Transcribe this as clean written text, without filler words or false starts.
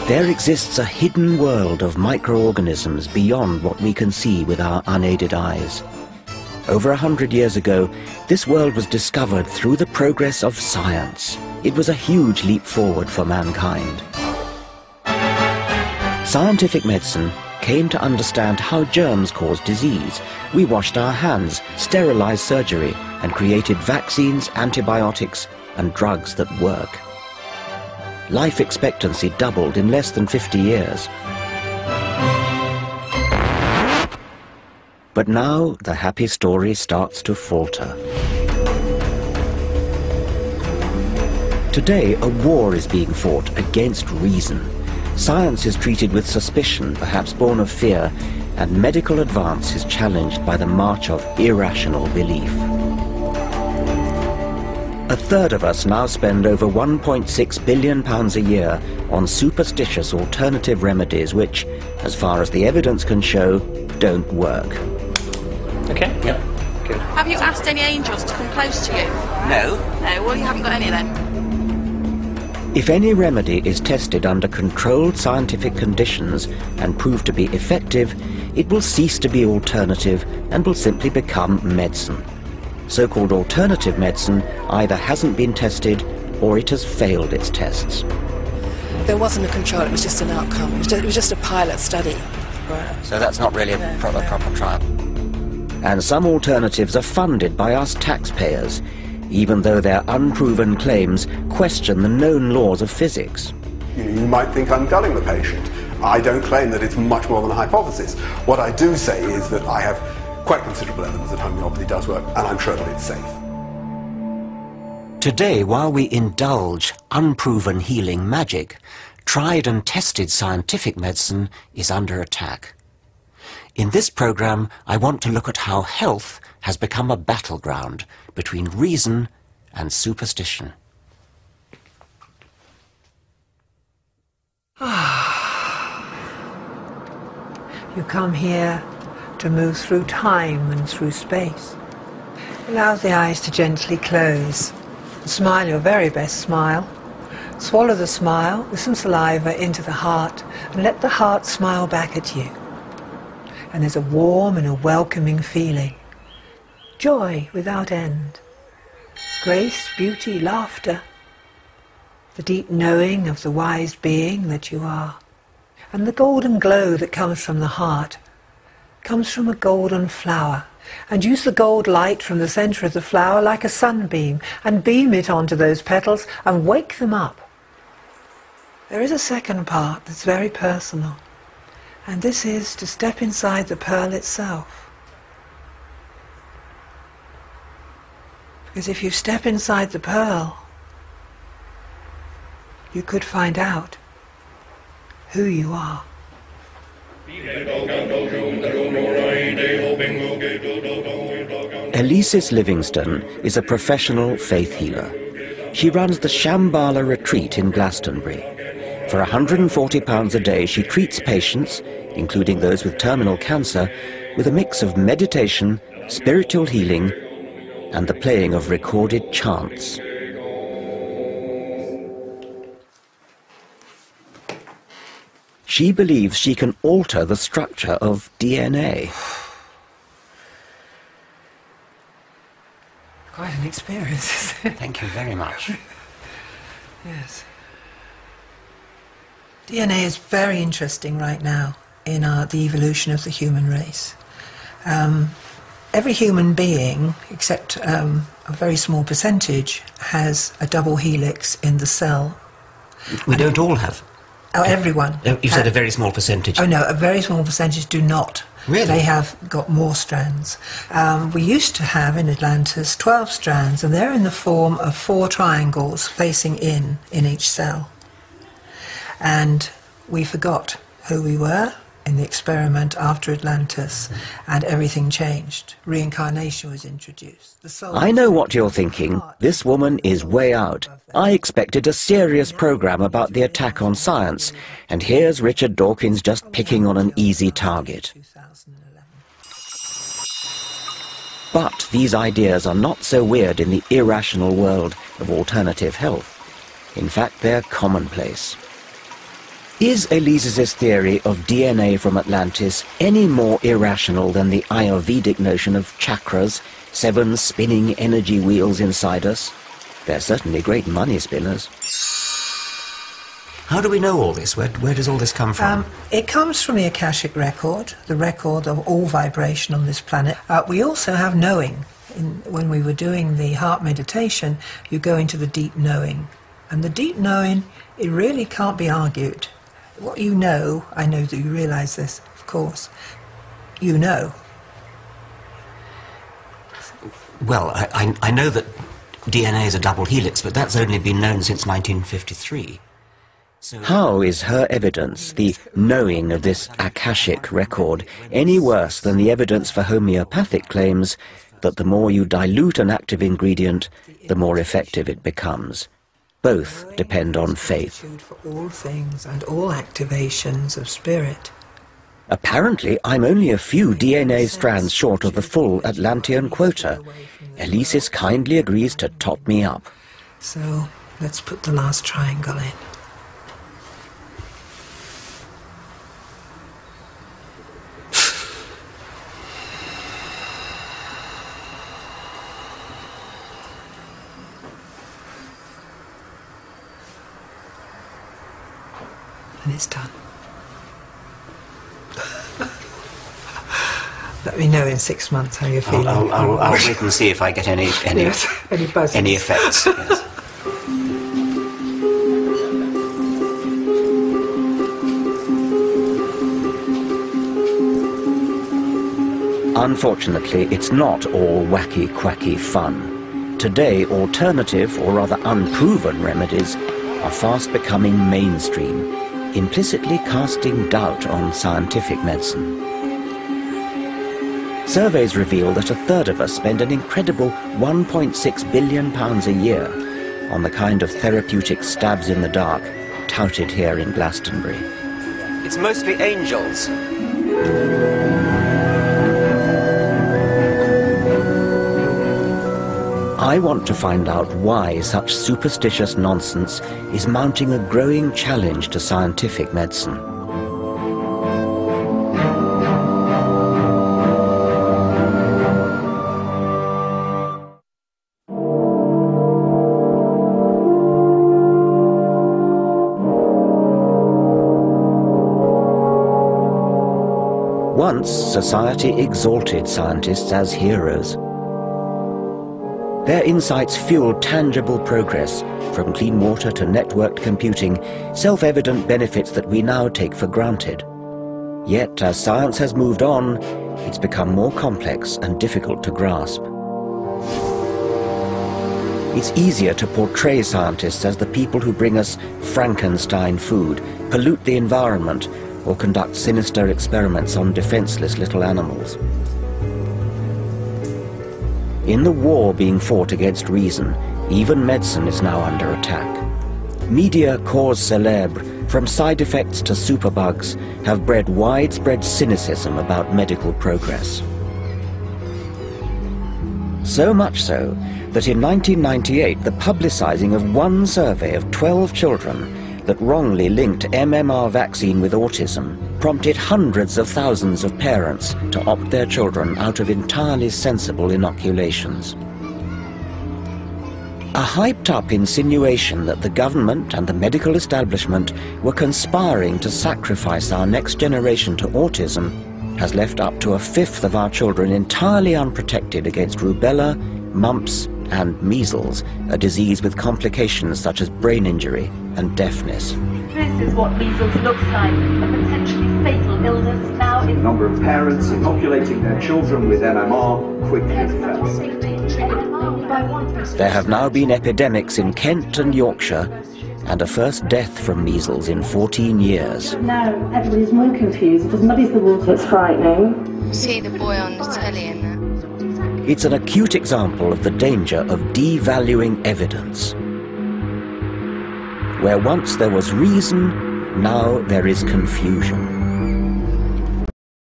There exists a hidden world of microorganisms beyond what we can see with our unaided eyes. Over 100 years ago, this world was discovered through the progress of science. It was a huge leap forward for mankind. Scientific medicine came to understand how germs cause disease. We washed our hands, sterilized surgery, and created vaccines, antibiotics, and drugs that work. Life expectancy doubled in less than 50 years. But now the happy story starts to falter. Today, a war is being fought against reason. Science is treated with suspicion, perhaps born of fear, and medical advance is challenged by the march of irrational belief. A third of us now spend over £1.6 billion a year on superstitious alternative remedies which, as far as the evidence can show, don't work. Okay. Yep. Good. Have you asked any angels to come close to you? No. No, well, you haven't got any then. If any remedy is tested under controlled scientific conditions and proved to be effective, it will cease to be alternative and will simply become medicine. So-called alternative medicine either hasn't been tested or it has failed its tests. There wasn't a control, it was just an outcome. It was just a pilot study. So that's not really a proper trial. And some alternatives are funded by us taxpayers, even though their unproven claims question the known laws of physics. You might think I'm gulling the patient. I don't claim that it's much more than a hypothesis. What I do say is that I have quite considerable evidence that homeopathy does work, and I'm sure that it's safe. Today, while we indulge unproven healing magic, tried and tested scientific medicine is under attack. In this program, I want to look at how health has become a battleground between reason and superstition. You come here to move through time and through space. Allow the eyes to gently close. Smile your very best smile. Swallow the smile with some saliva into the heart and let the heart smile back at you. And there's a warm and a welcoming feeling. Joy without end. Grace, beauty, laughter. The deep knowing of the wise being that you are. And the golden glow that comes from the heart comes from a golden flower. And use the gold light from the center of the flower like a sunbeam and beam it onto those petals and wake them up. There is a second part that's very personal. And this is to step inside the pearl itself. Because if you step inside the pearl, you could find out who you are. Elisis Livingston is a professional faith healer. She runs the Shambhala retreat in Glastonbury. For £140 a day, she treats patients, including those with terminal cancer, with a mix of meditation, spiritual healing, and the playing of recorded chants. She believes she can alter the structure of DNA. Quite an experience. Thank you very much. Yes. DNA is very interesting right now in the evolution of the human race. Every human being, except a very small percentage, has a double helix in the cell. We don't all have. Oh, everyone. You said a very small percentage. Oh no, a very small percentage do not. Really? They have got more strands. We used to have in Atlantis 12 strands, and they're in the form of 4 triangles facing in each cell. And we forgot who we were in the experiment after Atlantis, and everything changed. Reincarnation was introduced. The soul I know what you're thinking. This woman is way out. I expected a serious program about the attack on science, and here's Richard Dawkins just picking on an easy target. But these ideas are not so weird in the irrational world of alternative health. In fact, they're commonplace. Is Elise's theory of DNA from Atlantis any more irrational than the Ayurvedic notion of chakras, 7 spinning energy wheels inside us? They're certainly great money spinners. How do we know all this? Where does all this come from? It comes from the Akashic record, the record of all vibration on this planet. We also have knowing. When we were doing the heart meditation, you go into the deep knowing. And the deep knowing, it really can't be argued. What you know, I know that you realise this, of course, you know. Well, I know that DNA is a double helix, but that's only been known since 1953. So How is her evidence, the knowing of this Akashic record, any worse than the evidence for homeopathic claims that the more you dilute an active ingredient, the more effective it becomes? Both depend on faith. For all things and all activations of spirit. Apparently, I'm only a few DNA strands short of the full Atlantean quota. Elisis kindly agrees to top me up. So, let's put the last triangle in. And it's done. Let me know in 6 months how you're feeling. I'll wait and see if I get any Yes, any buzzing. any effects. Yes. Unfortunately, it's not all wacky, quacky fun. Today, alternative, or rather unproven remedies are fast becoming mainstream, implicitly casting doubt on scientific medicine. Surveys reveal that a third of us spend an incredible £1.6 billion a year on the kind of therapeutic stabs in the dark touted here in Glastonbury. It's mostly angels. I want to find out why such superstitious nonsense is mounting a growing challenge to scientific medicine. Once, society exalted scientists as heroes. Their insights fueled tangible progress, from clean water to networked computing, self-evident benefits that we now take for granted. Yet, as science has moved on, it's become more complex and difficult to grasp. It's easier to portray scientists as the people who bring us Frankenstein food, pollute the environment, or conduct sinister experiments on defenseless little animals. In the war being fought against reason, even medicine is now under attack. Media cause célèbre, from side effects to superbugs, have bred widespread cynicism about medical progress. So much so that in 1998, the publicizing of one survey of 12 children that wrongly linked MMR vaccine with autism prompted hundreds of thousands of parents to opt their children out of entirely sensible inoculations. A hyped-up insinuation that the government and the medical establishment were conspiring to sacrifice our next generation to autism has left up to a fifth of our children entirely unprotected against rubella, mumps, and measles, a disease with complications such as brain injury and deafness. This is what measles looks like, a potentially fatal illness now in... The number of parents inoculating their children with MMR quickly fell. There have now been epidemics in Kent and Yorkshire, and a first death from measles in 14 years. Now everybody's more confused. It muddies the water, it's frightening. See the boy on the telly and that. It's an acute example of the danger of devaluing evidence. Where once there was reason, now there is confusion.